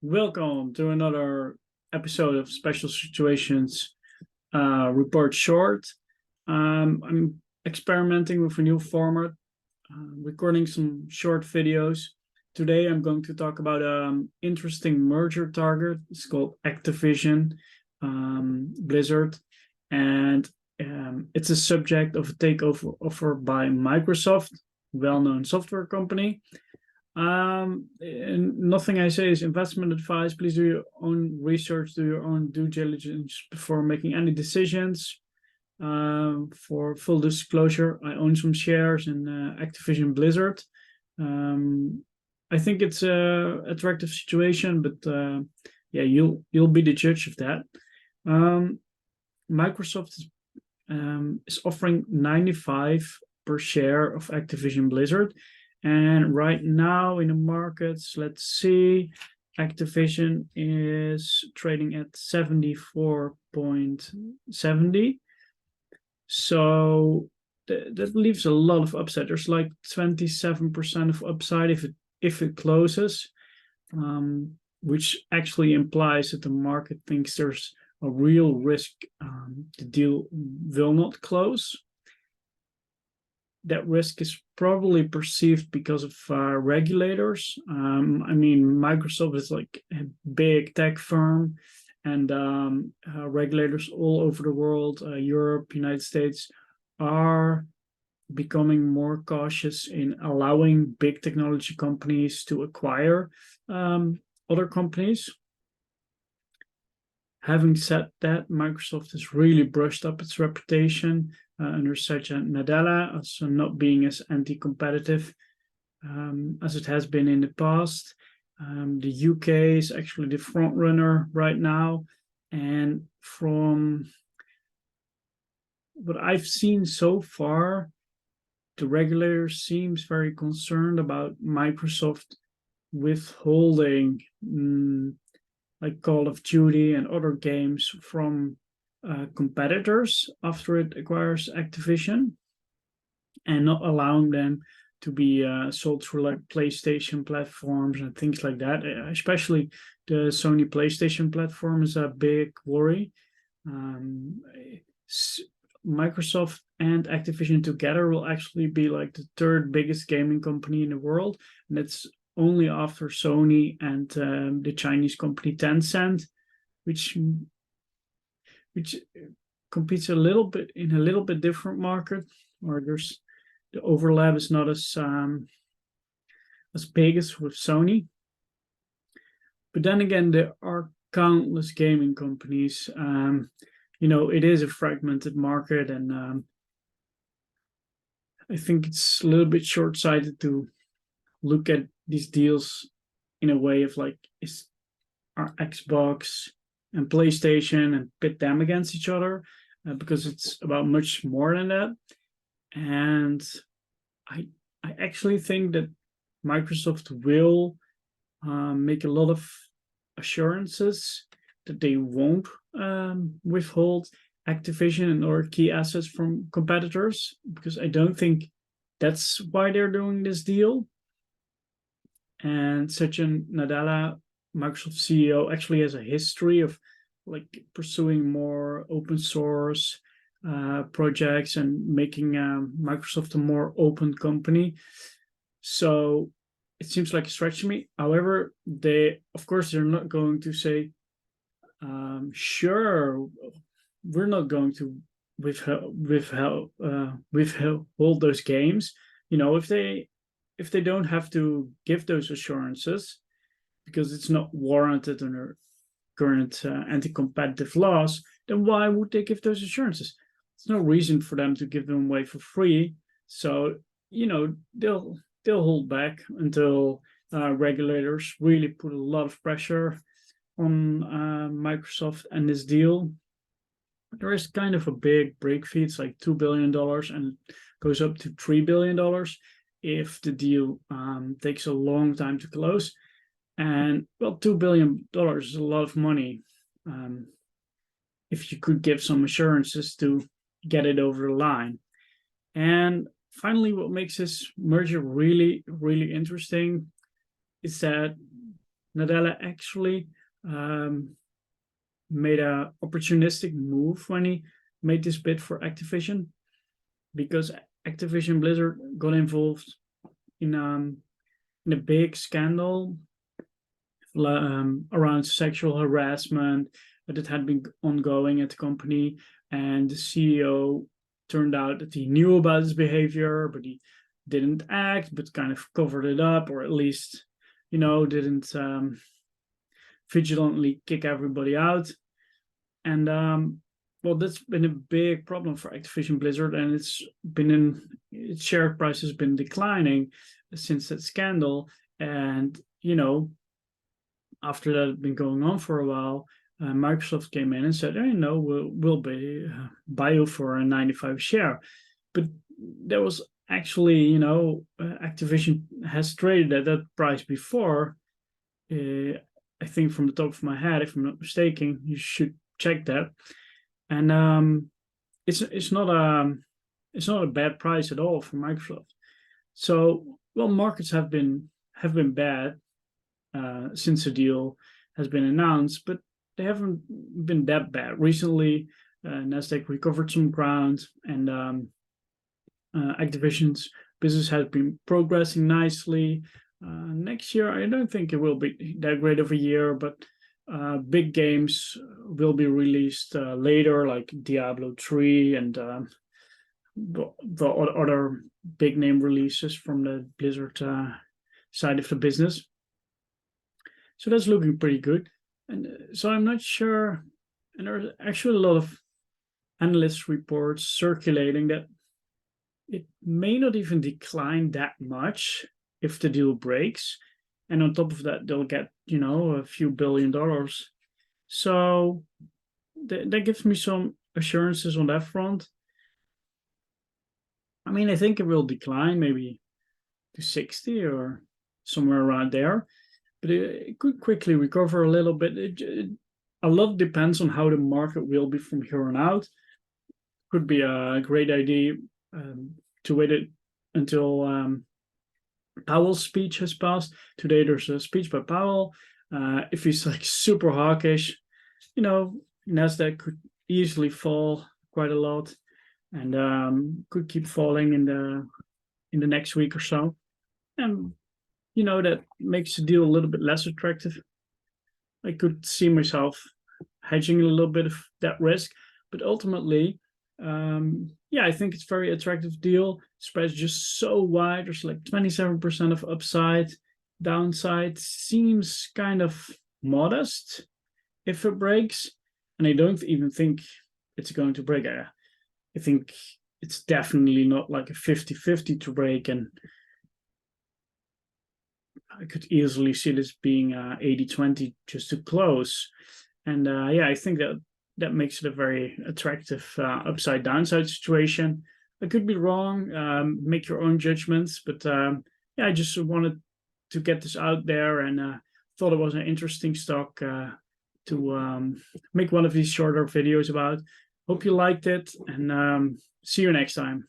Welcome to another episode of Special Situations Report Short. I'm experimenting with a new format, recording some short videos. Today I'm going to talk about an interesting merger target. It's called Activision-Blizzard, and it's a subject of a takeover offer by Microsoft, well-known software company. And nothing I say is investment advice. Please do your own research, do your own due diligence before making any decisions. For full disclosure, I own some shares in Activision-Blizzard. I think it's a attractive situation, but yeah, you'll be the judge of that. Microsoft is offering 95 per share of Activision-Blizzard. And right now in the markets, let's see, Activision is trading at 74.70. So that leaves a lot of upside. There's like 27% of upside if it closes, which actually implies that the market thinks there's a real risk the deal will not close. That risk is probably perceived because of regulators. I mean, Microsoft is like a big tech firm, and regulators all over the world, Europe, United States, are becoming more cautious in allowing big technology companies to acquire other companies. Having said that, Microsoft has really brushed up its reputation under Satya Nadella as not being as anti-competitive as it has been in the past. The UK is actually the front runner right now, and from what I've seen so far, the regulator seems very concerned about Microsoft withholding like Call of Duty and other games from competitors after it acquires Activision, and not allowing them to be sold through like PlayStation platforms and things like that. Especially the Sony PlayStation platform is a big worry. Microsoft and Activision together will actually be like the third biggest gaming company in the world, and it's only after Sony and the Chinese company Tencent, which competes a little bit in a little bit different market, or there's the overlap is not as big as with Sony. But then again, there are countless gaming companies. It is a fragmented market, and I think it's a little bit short-sighted to look at these deals in a way of like, is our Xbox and PlayStation, and pit them against each other, because it's about much more than that. And I actually think that Microsoft will make a lot of assurances that they won't withhold Activision and other key assets from competitors, because I don't think that's why they're doing this deal. And Satya Nadella, Microsoft CEO, actually has a history of like pursuing more open source projects and making Microsoft a more open company. So it seems like a stretch to me. However, they're not going to say, sure, we're not going to withhold those games. If they don't have to give those assurances because it's not warranted under current anti-competitive laws, then why would they give those assurances? There's no reason for them to give them away for free. So, they'll hold back until regulators really put a lot of pressure on Microsoft and this deal. There is kind of a big break fee. It's like $2 billion, and it goes up to $3 billion if the deal takes a long time to close. And well, $2 billion is a lot of money if you could give some assurances to get it over the line. And finally, what makes this merger really, really interesting is that Nadella actually made a opportunistic move when he made this bid for Activision, because Activision-Blizzard got involved in a big scandal around sexual harassment that had been ongoing at the company, and the CEO turned out that he knew about his behavior, but he didn't act, but kind of covered it up, or at least, didn't vigilantly kick everybody out. And well, that's been a big problem for Activision Blizzard, and its share price has been declining since that scandal. And after that had been going on for a while, Microsoft came in and said, no, we'll buy you for a 95 share. But there was actually, Activision has traded at that price before. I think from the top of my head, if I'm not mistaken, you should check that. And it's not a bad price at all for Microsoft. So, well, markets have been bad since the deal has been announced, but they haven't been that bad recently. Nasdaq recovered some ground, and Activision's business has been progressing nicely. Next year, I don't think it will be that great of a year, but big games will be released later, like Diablo 3 and the other big name releases from the Blizzard side of the business. So that's looking pretty good. And so I'm not sure, and there's actually a lot of analyst reports circulating that it may not even decline that much if the deal breaks. And on top of that, they'll get, a few $1 billion. So that gives me some assurances on that front. I mean, I think it will decline maybe to 60 or somewhere around there, but it could quickly recover a little bit. A lot depends on how the market will be from here on out. Could be a great idea to wait until Powell's speech has passed. Today there's a speech by Powell. If he's like super hawkish, Nasdaq could easily fall quite a lot, and could keep falling in the next week or so. And that makes the deal a little bit less attractive. I could see myself hedging a little bit of that risk, but ultimately, I think it's a very attractive deal. Spread's just so wide. There's like 27% of upside. Downside seems kind of modest if it breaks. And I don't even think it's going to break. I think it's definitely not like a 50-50 to break. And I could easily see this being 80-20 just to close. And I think that makes it a very attractive upside downside situation. I could be wrong. Make your own judgments, but I just wanted to get this out there, and thought it was an interesting stock to make one of these shorter videos about. Hope you liked it, and see you next time.